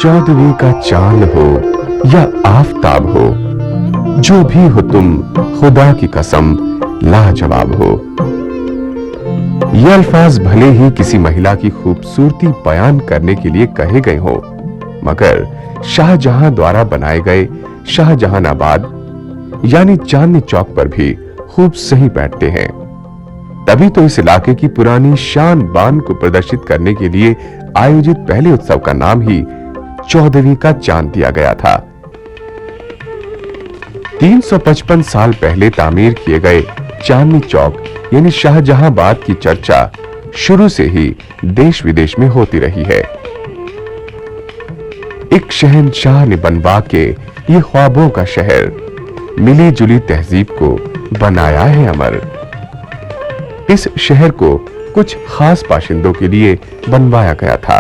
14वीं का चांद हो या आफताब हो, जो भी हो तुम खुदा की कसम लाजवाब हो। ये अल्फाज भले ही किसी महिला की खूबसूरती बयान करने के लिए कहे गए हो, मगर शाहजहां द्वारा बनाए गए शाहजहानाबाद यानी चांदनी चौक पर भी खूब सही बैठते हैं। तभी तो इस इलाके की पुरानी शान बान को प्रदर्शित करने के लिए आयोजित पहले उत्सव का नाम ही 14वीं का चांद दिया गया था। 355 साल पहले तामीर किए गए चांदनी चौक यानी शाहजहांबाद की चर्चा शुरू से ही देश विदेश में होती रही है। एक शहंशाह ने बनवा के ये ख्वाबों का शहर मिली जुली तहजीब को बनाया है अमर। इस शहर को कुछ खास बाशिंदों के लिए बनवाया गया था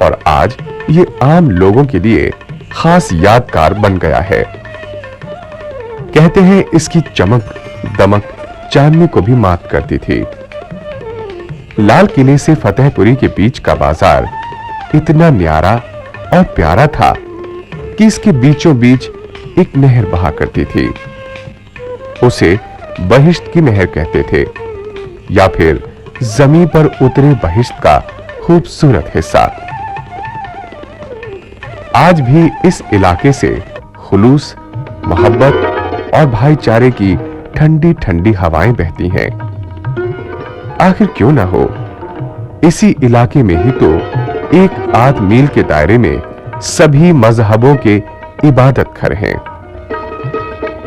और आज ये आम लोगों के लिए खास यादगार बन गया है। कहते हैं इसकी चमक दमक चांदनी को भी मात करती थी। लाल किले से फतेहपुरी के बीच का बाजार इतना न्यारा और प्यारा था कि इसके बीचों बीच एक नहर बहा करती थी। उसे बहिश्त की नहर कहते थे या फिर जमीन पर उतरे बहिश्त का खूबसूरत हिस्सा। आज भी इस इलाके से खुलूस, मोहब्बत और भाईचारे की ठंडी ठंडी हवाएं बहती हैं। आखिर क्यों ना हो, इसी इलाके में ही तो एक आध मील के दायरे में सभी मजहबों के इबादत घर हैं।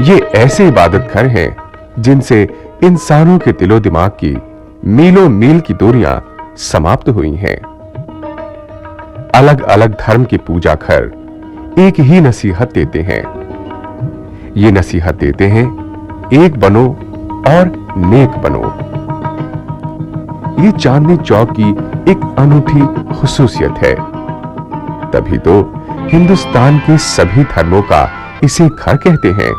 ये ऐसे इबादत घर हैं जिनसे इंसानों के दिलो दिमाग की मीलों मील की दूरियां समाप्त हुई हैं। अलग अलग धर्म के पूजा घर एक ही नसीहत देते हैं। ये नसीहत देते हैं, एक बनो और नेक बनो। ये चांदनी चौक की एक अनूठी खुसूसियत है। तभी तो हिंदुस्तान के सभी धर्मों का इसे घर कहते हैं।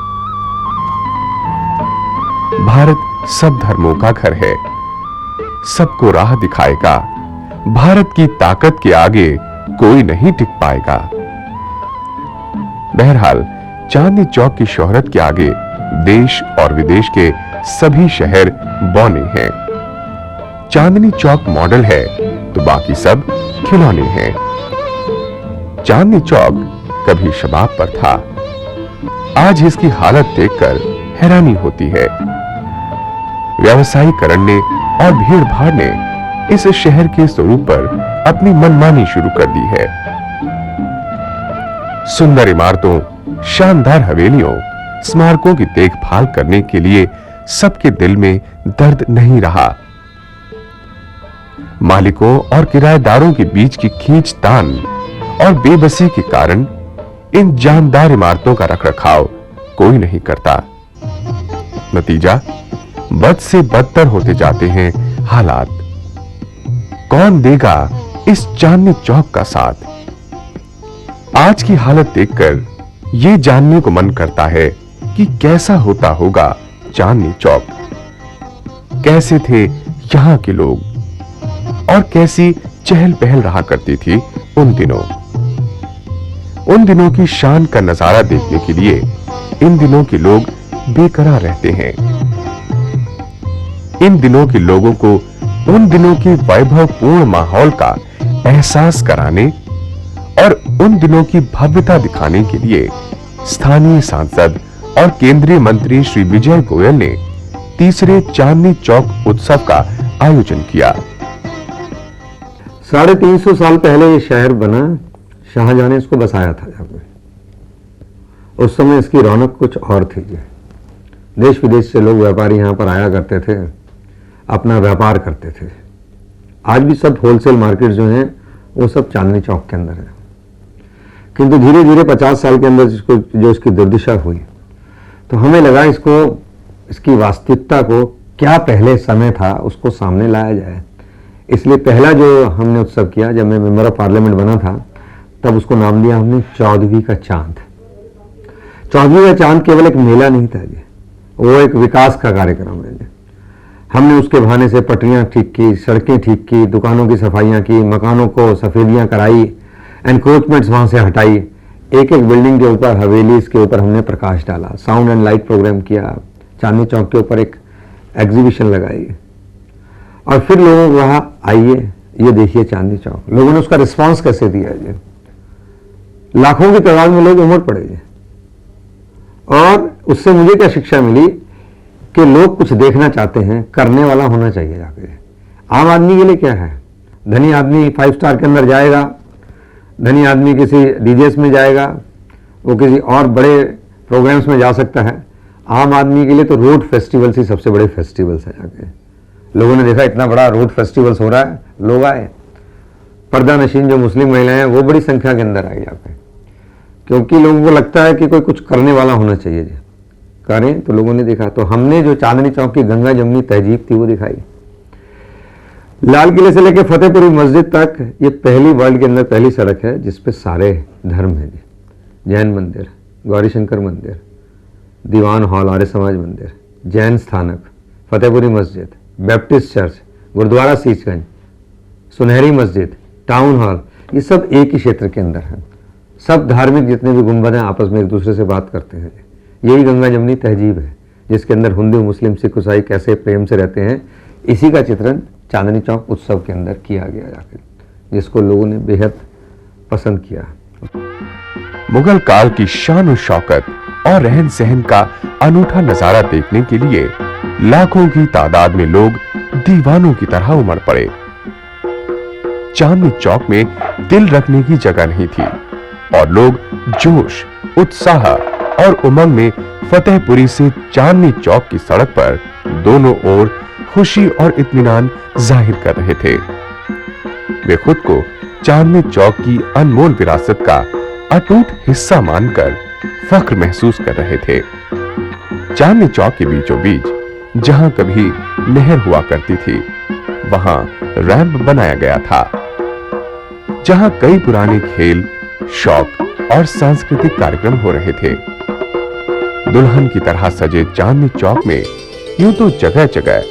भारत सब धर्मों का घर है, सबको राह दिखाएगा। भारत की ताकत के आगे कोई नहीं टिक पाएगा। बहरहाल चांदनी चौक की शोहरत के आगे देश और विदेश के सभी शहर बौने हैं। चांदनी चौक मॉडल है तो बाकी सब खिलौने हैं। चांदनी चौक कभी शबाब पर था। आज इसकी हालत देखकर हैरानी होती है। व्यवसायीकरण ने और भीड़ भाड़ ने इस शहर के स्वरूप पर अपनी मनमानी शुरू कर दी है। सुंदर इमारतों, शानदार हवेलियों, स्मारकों की देखभाल करने के लिए सबके दिल में दर्द नहीं रहा। मालिकों और किराएदारों के बीच की खींचतान और बेबसी के कारण इन जानदार इमारतों का रखरखाव कोई नहीं करता। नतीजा, बद से बदतर होते जाते हैं हालात। कौन देगा इस चांदनी चौक का साथ? आज की हालत देखकर यह जानने को मन करता है कि कैसा होता होगा चांदनी चौक। कैसे थे यहां के लोग और कैसी चहल पहल रहा करती थी उन दिनों। उन दिनों की शान का नजारा देखने के लिए इन दिनों के लोग बेकरार रहते हैं। इन दिनों के लोगों को उन दिनों के वैभवपूर्ण माहौल का एहसास कराने और उन दिनों की भव्यता दिखाने के लिए स्थानीय सांसद और केंद्रीय मंत्री श्री विजय गोयल ने तीसरे चांदनी चौक उत्सव का आयोजन किया। 350 साल पहले ये शहर बना, शाहजहां ने इसको बसाया था। यहाँ पे उस समय इसकी रौनक कुछ और थी। देश विदेश से लोग व्यापारी यहाँ पर आया करते थे, अपना व्यापार करते थे। आज भी सब होलसेल मार्केट जो हैं वो सब चांदनी चौक के अंदर है। किंतु धीरे धीरे 50 साल के अंदर जो इसकी दुर्दशा हुई, तो हमें लगा इसकी वास्तविकता को क्या पहले समय था उसको सामने लाया जाए। इसलिए पहला जो हमने उत्सव किया, जब मैं मेंबर ऑफ पार्लियामेंट बना था, तब उसको नाम दिया हमने 14वीं का चांद। 14वीं का चांद केवल एक मेला नहीं था जी, वो एक विकास का कार्यक्रम है। हमने उसके बहाने से पटरियां ठीक की, सड़कें ठीक की, दुकानों की सफाइयां की, मकानों को सफेदियां कराई, एनक्रोचमेंट्स वहां से हटाई, एक एक बिल्डिंग के ऊपर, हवेली के ऊपर हमने प्रकाश डाला, साउंड एंड लाइट प्रोग्राम किया, चांदनी चौक के ऊपर एक एग्जीबिशन लगाई और फिर लोगों को कहा आइए ये देखिए चांदनी चौक। लोगों ने उसका रिस्पांस कैसे दिया जी, लाखों की तादाद में लोग उमड़ पड़े जी। और उससे मुझे क्या शिक्षा मिली कि लोग कुछ देखना चाहते हैं, करने वाला होना चाहिए जाके। आम आदमी के लिए क्या है, धनी आदमी 5 स्टार के अंदर जाएगा, धनी आदमी किसी डीजेस में जाएगा, वो किसी और बड़े प्रोग्राम्स में जा सकता है। आम आदमी के लिए तो रोड फेस्टिवल्स ही सबसे बड़े फेस्टिवल्स हैं जाके। लोगों ने देखा इतना बड़ा रोड फेस्टिवल्स हो रहा है, लोग आए, पर्दा नशीन जो मुस्लिम महिलाएं हैं वो बड़ी संख्या के अंदर आई यहाँ पे, क्योंकि लोगों को लगता है कि कोई कुछ करने वाला होना चाहिए जी। करें तो लोगों ने देखा, तो हमने जो चांदनी चौक की गंगा जमुनी तहजीब थी वो दिखाई। लाल किले से लेकर फतेहपुरी मस्जिद तक ये पहली वर्ल्ड के अंदर पहली सड़क है जिसपे सारे धर्म है जी। जैन मंदिर, गौरी शंकर मंदिर, दीवान हॉल, आर्य समाज मंदिर, जैन स्थानक, फतेहपुरी मस्जिद, बैप्टिस्ट चर्च, गुरुद्वारा सीचगंज, सुनहरी मस्जिद, टाउन हॉल, ये सब एक ही क्षेत्र के अंदर है। सब धार्मिक जितने भी गुंबद हैं आपस में एक दूसरे से बात करते हैं। यही गंगा जमुनी तहजीब है जिसके अंदर हिंदू, मुस्लिम, सिख, ईसाई कैसे प्रेम से रहते हैं, इसी का चित्रण चांदनी चौक उत्सव के अंदर किया गया जाकर, जिसको लोगों ने बेहद पसंद किया। मुगल काल की शान और शौकत और रहन सहन का अनूठा नजारा देखने के लिए लाखों की तादाद में लोग दीवानों की तरह उमड़ पड़े। चांदनी चौक में दिल रखने की जगह नहीं थी और लोग जोश, उत्साह और उमंग में फतेहपुरी से चांदनी चौक की सड़क पर दोनों ओर खुशी और इत्मीनान जाहिर कर रहे थे। वे खुद को चांदनी चौक की अनमोल विरासत का अटूट हिस्सा मानकर फख्र महसूस कर रहे थे। चांदनी चौक के बीचों बीच जहां कभी नहर हुआ करती थी, वहां रैंप बनाया गया था, जहां कई पुराने खेल, शौक और सांस्कृतिक कार्यक्रम हो रहे थे। दुल्हन की तरह सजे चांदनी चौक में यूं तो जगह जगह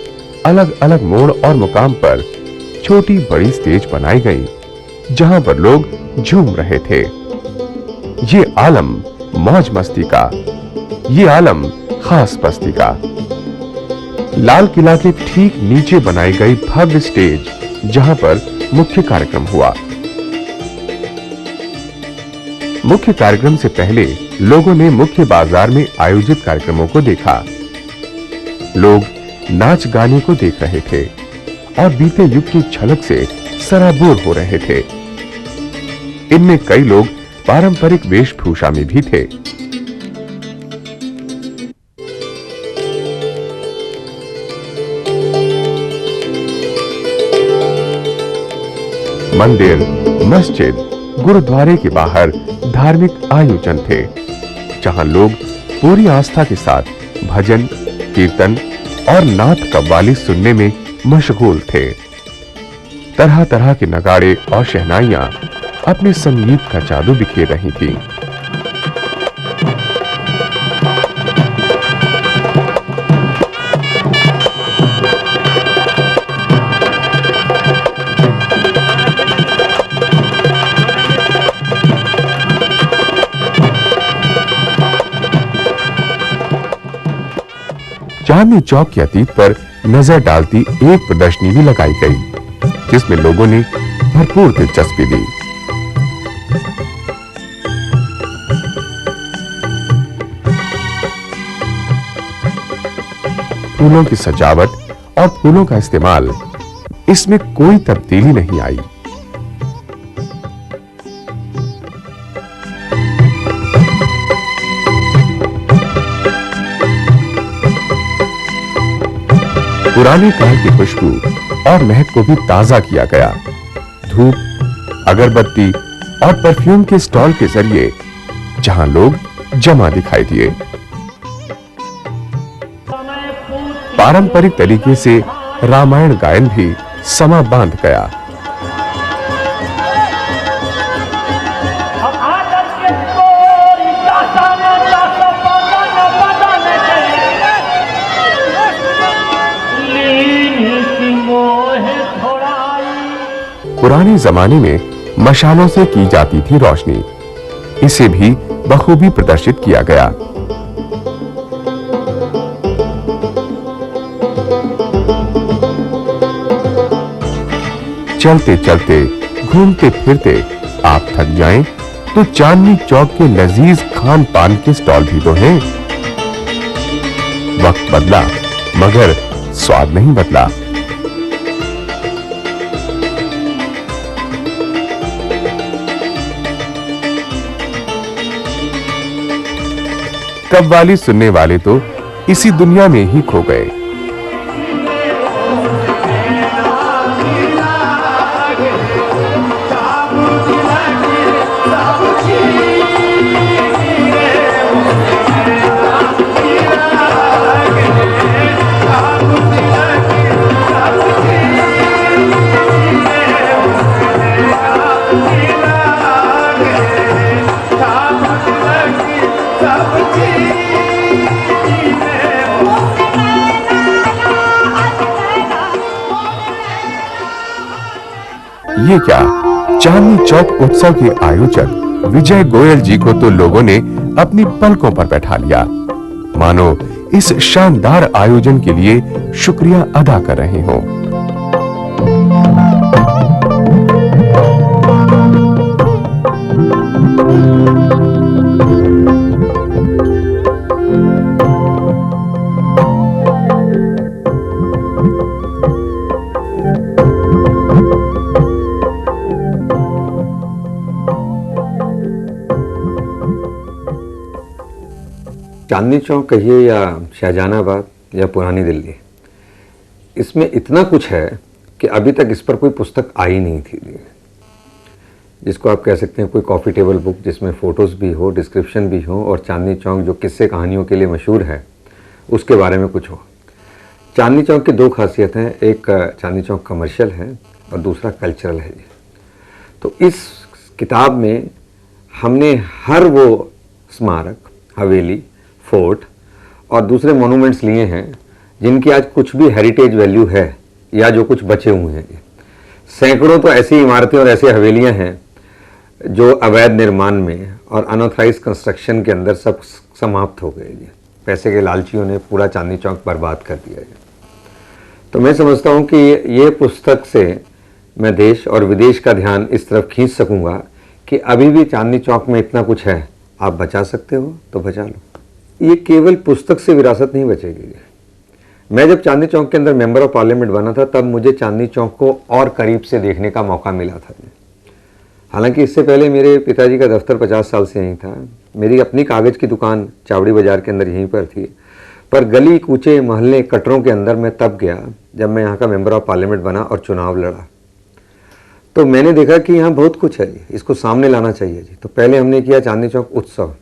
अलग अलग मोड़ और मुकाम पर छोटी बड़ी स्टेज बनाई गई, जहां पर लोग झूम रहे थे। ये आलम मौज मस्ती का, ये आलम खास बस्ती का। लाल किला के ठीक नीचे बनाई गई भव्य स्टेज, जहां पर मुख्य कार्यक्रम हुआ। मुख्य कार्यक्रम से पहले लोगों ने मुख्य बाजार में आयोजित कार्यक्रमों को देखा। लोग नाच गाने को देख रहे थे और बीते युग की झलक से सराबोर हो रहे थे। इनमें कई लोग पारंपरिक वेशभूषा में भी थे। मंदिर, मस्जिद, गुरुद्वारे के बाहर धार्मिक आयोजन थे, जहां लोग पूरी आस्था के साथ भजन, कीर्तन और नाथ कव्वाली सुनने में मशगूल थे। तरह तरह के नगाड़े और शहनाइयां अपने संगीत का जादू बिखेर रही थीं। चांदनी चौक के अतीत पर नजर डालती एक प्रदर्शनी भी लगाई गई, जिसमें लोगों ने भरपूर दिलचस्पी ली। फूलों की सजावट और फूलों का इस्तेमाल, इसमें कोई तब्दीली नहीं आई। पुराने काल की खुशबू और महक को भी ताजा किया गया। धूप, अगरबत्ती और परफ्यूम के स्टॉल के जरिए जहां लोग जमा दिखाई दिए। पारंपरिक तरीके से रामायण गायन भी समा बांध गया। पुराने जमाने में मशालों से की जाती थी रोशनी। इसे भी बखूबी प्रदर्शित किया गया। चलते चलते, घूमते फिरते आप थक जाएं तो चांदनी चौक के लजीज खान पान के स्टॉल भी तो हैं। वक्त बदला मगर स्वाद नहीं बदला। कव्वाली सुनने वाले तो इसी दुनिया में ही खो गए। ये क्या, चांदनी चौक उत्सव के आयोजक विजय गोयल जी को तो लोगों ने अपनी पलकों पर बैठा लिया, मानो इस शानदार आयोजन के लिए शुक्रिया अदा कर रहे हों। चांदनी चौक कहिए या शाहजहानाबाद या पुरानी दिल्ली, इसमें इतना कुछ है कि अभी तक इस पर कोई पुस्तक आई नहीं थी, जिसको आप कह सकते हैं कोई कॉफ़ी टेबल बुक जिसमें फ़ोटोज़ भी हो, डिस्क्रिप्शन भी हो और चांदनी चौक जो किस्से कहानियों के लिए मशहूर है उसके बारे में कुछ हो। चांदनी चौक की दो खासियत हैं, एक चांदनी चौक कमर्शियल है और दूसरा कल्चरल है। तो इस किताब में हमने हर वो स्मारक, हवेली, फोर्ट और दूसरे मोनूमेंट्स लिए हैं जिनकी आज कुछ भी हेरिटेज वैल्यू है या जो कुछ बचे हुए हैं। सैकड़ों तो ऐसी इमारतें और ऐसी हवेलियां हैं जो अवैध निर्माण में और अनऑथराइज कंस्ट्रक्शन के अंदर सब समाप्त हो गए। पैसे के लालचियों ने पूरा चांदनी चौक बर्बाद कर दिया है। तो मैं समझता हूँ कि ये पुस्तक से मैं देश और विदेश का ध्यान इस तरफ खींच सकूँगा कि अभी भी चांदनी चौक में इतना कुछ है, आप बचा सकते हो तो बचा लो। ये केवल पुस्तक से विरासत नहीं बचेगी। मैं जब चांदनी चौक के अंदर मेंबर ऑफ पार्लियामेंट बना था तब मुझे चांदनी चौक को और करीब से देखने का मौका मिला था। हालांकि इससे पहले मेरे पिताजी का दफ्तर 50 साल से यहीं था, मेरी अपनी कागज़ की दुकान चावड़ी बाज़ार के अंदर यहीं पर थी, पर गली कूचे मोहल्ले कटरों के अंदर मैं तब गया जब मैं यहाँ का मेंबर ऑफ पार्लियामेंट बना और चुनाव लड़ा। तो मैंने देखा कि यहाँ बहुत कुछ है जी, इसको सामने लाना चाहिए जी। तो पहले हमने किया चांदनी चौक उत्सव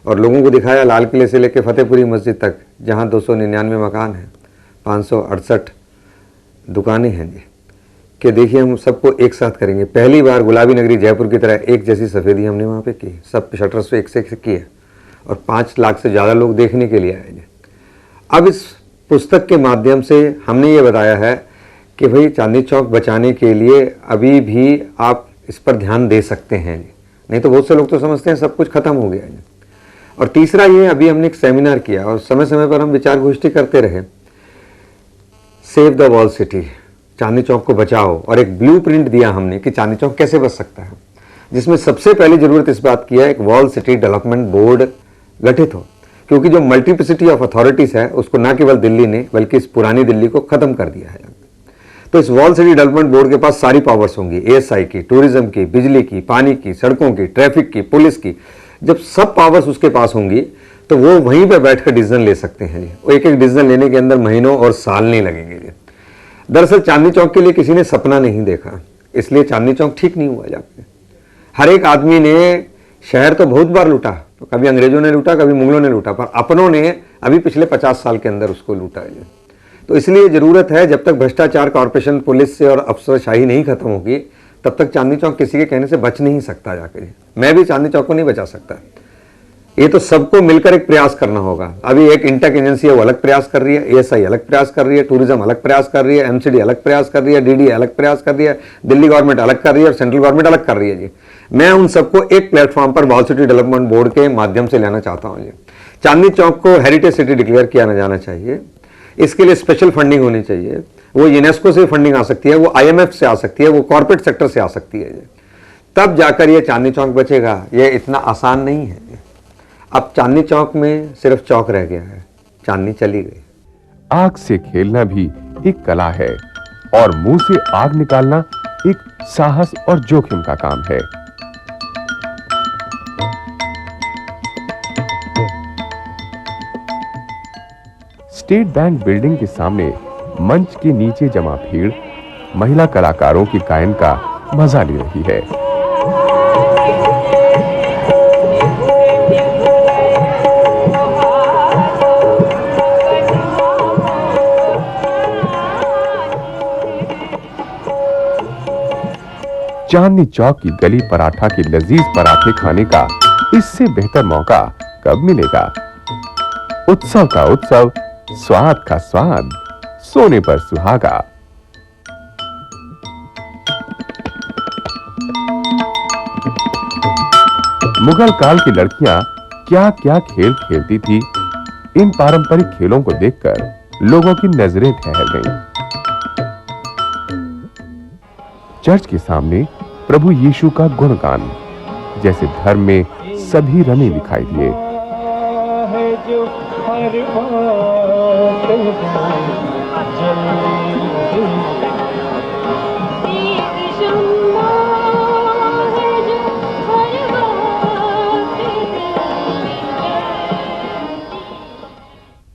और लोगों को दिखाया लाल किले से लेकर फतेहपुरी मस्जिद तक, जहाँ 299 मकान हैं, 568 दुकानें हैं जी, कि देखिए हम सबको एक साथ करेंगे। पहली बार गुलाबी नगरी जयपुर की तरह एक जैसी सफ़ेदी हमने वहाँ पे की, सब शटर्स पे एक से किए और 5 लाख से ज़्यादा लोग देखने के लिए आए जी। अब इस पुस्तक के माध्यम से हमने ये बताया है कि भाई चांदनी चौक बचाने के लिए अभी भी आप इस पर ध्यान दे सकते हैं, नहीं तो बहुत से लोग तो समझते हैं सब कुछ खत्म हो गया है। और तीसरा ये, अभी हमने एक सेमिनार किया और समय समय पर हम विचार गोष्ठी करते रहे, save the wall city, Chandni Chowk को बचाओ, और एक ब्लूप्रिंट दिया हमने कि चांदनी चौक कैसे बच सकता है, जिसमें सबसे पहली जरूरत इस बात की है एक वॉल सिटी डेवलपमेंट बोर्ड गठित हो, क्योंकि जो मल्टीप्लिसिटी ऑफ अथॉरिटीज है उसको न केवल दिल्ली ने बल्कि इस पुरानी दिल्ली को खत्म कर दिया है। तो इस वॉल सिटी डेवलपमेंट बोर्ड के पास सारी पावर्स होंगी, एएसआई की, टूरिज्म की, बिजली की, पानी की, सड़कों की, ट्रैफिक की, पुलिस की। जब सब पावर्स उसके पास होंगी तो वो वहीं पर बैठकर डिसीजन ले सकते हैं। वो एक एक डिसीजन लेने के अंदर महीनों और साल नहीं लगेंगे। दरअसल चांदनी चौक के लिए किसी ने सपना नहीं देखा, इसलिए चांदनी चौक ठीक नहीं हुआ जाके। हर एक आदमी ने शहर तो बहुत बार लूटा, तो कभी अंग्रेजों ने लूटा, कभी मुगलों ने लूटा, पर अपनों ने अभी पिछले 50 साल के अंदर उसको लूटा है। तो इसलिए जरूरत है, जब तक भ्रष्टाचार, कॉर्पोरेशन, पुलिस से और अफसरशाही नहीं खत्म होगी तब तक चांदनी चौक किसी के कहने से बच नहीं सकता जाकर। मैं भी चांदनी चौक को नहीं बचा सकता, ये तो सबको मिलकर एक प्रयास करना होगा। अभी एक इंटेक एजेंसी है वो अलग प्रयास कर रही है, एएसआई अलग प्रयास कर रही है, टूरिज्म अलग प्रयास कर रही है, एमसीडी अलग प्रयास कर रही है, डीडी अलग प्रयास कर रही है, दिल्ली गवर्नमेंट अलग कर रही है और सेंट्रल गवर्नमेंट अलग कर रही है जी। मैं उन सबको एक प्लेटफॉर्म पर वाल सिटी डेवलपमेंट बोर्ड के माध्यम से लेना चाहता हूँ जी। चांदनी चौक को हेरिटेज सिटी डिक्लेयर किया जाना चाहिए, इसके लिए स्पेशल फंडिंग होनी चाहिए। वो यूनेस्को से फंडिंग आ सकती है, वो IMF से आ सकती है, वो कॉर्पोरेट सेक्टर से आ सकती है, तब जाकर ये चांदनी चौक बचेगा। ये इतना आसान नहीं है। अब चांदनी चौक में सिर्फ चौक रह गया है, चांदनी चली गई। आग से खेलना भी एक कला है और मुंह से आग निकालना एक साहस और जोखिम का काम है। स्टेट बैंक बिल्डिंग के सामने मंच के नीचे जमा भीड़ महिला कलाकारों की गायन का मजा ले रही है। चांदनी चौक की गली पराठा के लजीज पराठे खाने का इससे बेहतर मौका कब मिलेगा। उत्सव का उत्सव, स्वाद का स्वाद, सोने पर सुहागा। मुगल काल की लड़कियां क्या क्या खेल खेलती थी, इन पारंपरिक खेलों को देखकर लोगों की नजरें ठहर गईं। चर्च के सामने प्रभु यीशु का गुणगान, जैसे धर्म में सभी रमे दिखाई दिए।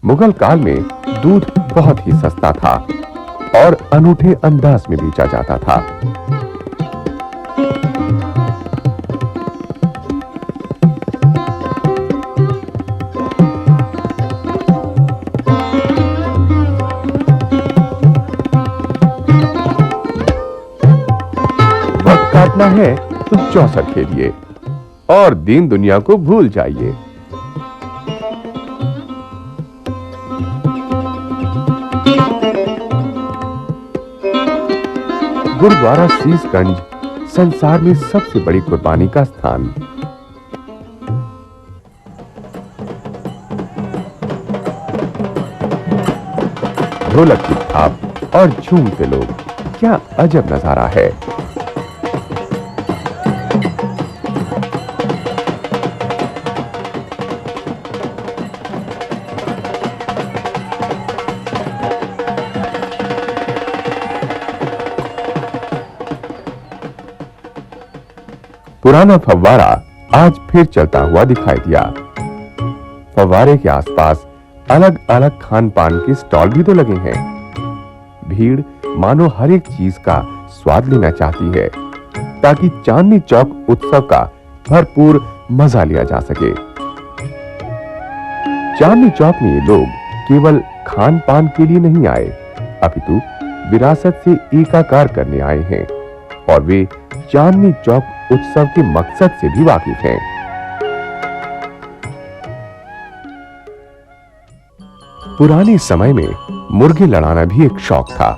मुगल काल में दूध बहुत ही सस्ता था और अनूठे अंदाज में बेचा जाता था। वक्त काटना है तो चौसर खेलिए और दीन दुनिया को भूल जाइए। गुरुद्वारा शीशगंज संसार में सबसे बड़ी कुर्बानी का स्थान। ढोलक की थाप और झूमते लोग, क्या अजब नजारा है। पुराना फव्वारा आज फिर चलता हुआ दिखाई दिया। फव्वारे के आसपास अलग अलग खान पान के स्टॉल भी तो लगे हैं। भीड़ मानो हर एक चीज का स्वाद लेना चाहती है ताकि चांदनी चौक उत्सव का भरपूर मजा लिया जा सके। चांदनी चौक में ये लोग केवल खान पान के लिए नहीं आए, अपितु विरासत से एकाकार करने आए हैं और वे चांदनी चौक उत्सव के मकसद से भी वाकिफ हैं। पुराने समय में मुर्गे लड़ाना भी एक शौक था।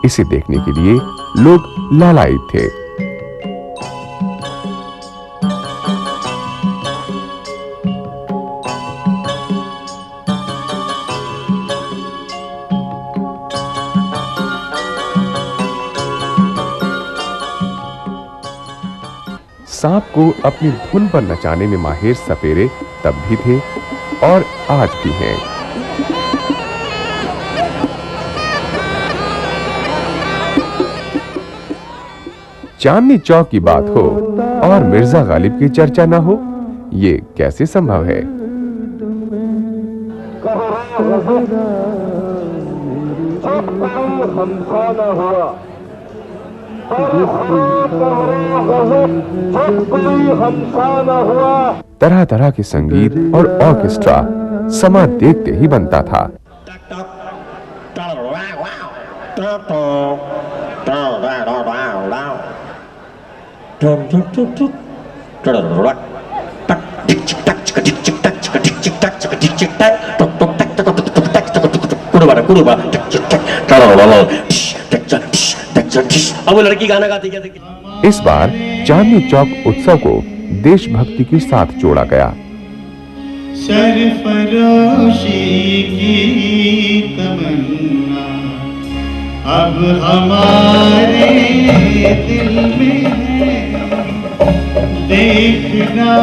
इसे देखने के लिए लोग लालायित थे। सांप को अपनी धुन पर नचाने में माहिर सपेरे तब भी थे और आज भी हैं। चांदनी चौक की बात हो और मिर्जा गालिब की चर्चा ना हो, ये कैसे संभव है। तरह तरह के संगीत और ऑर्केस्ट्रा समा देखते ही बनता था। अब वो लड़की गाना गाती कहते इस बार चांदनी चौक उत्सव को देशभक्ति के साथ जोड़ा गया। सरफरोशी की तमन्ना अब हमारे दिल में है, देखना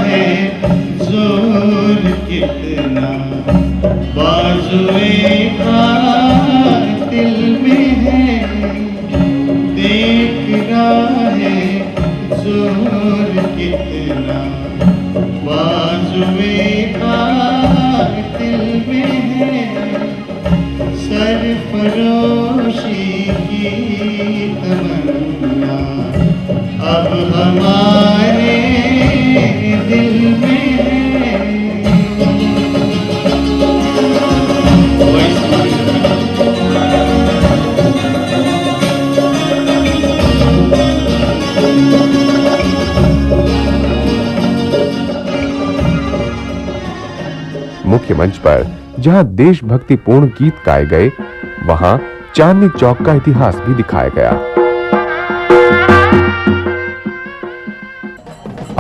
है जोर कितना बाजुए दिल में है, देखना है जोर कितना बाजुए दिल में है, सरफरोशी की तमन्ना अब हमारे दिल में है। मुख्य मंच पर जहां देशभक्तिपूर्ण गीत गाए गए, वहां चांदनी चौक का इतिहास भी दिखाया गया।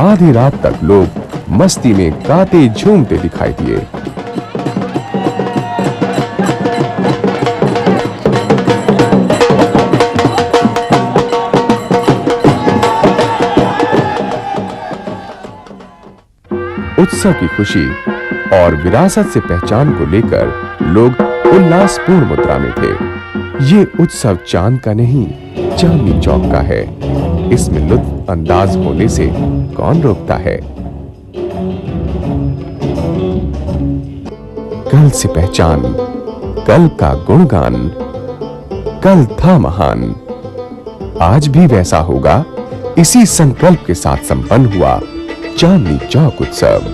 आधी रात तक लोग मस्ती में गाते झूमते दिखाई दिए। उत्सव की खुशी और विरासत से पहचान को लेकर लोग उल्लासपूर्ण मुद्रा में थे। ये उत्सव चांद का नहीं, चांदनी चौक का है। इसमें लुत्फ अंदाज होने से कौन रोकता है। कल से पहचान, कल का गुणगान, कल था महान, आज भी वैसा होगा। इसी संकल्प के साथ संपन्न हुआ चांदनी चौक उत्सव।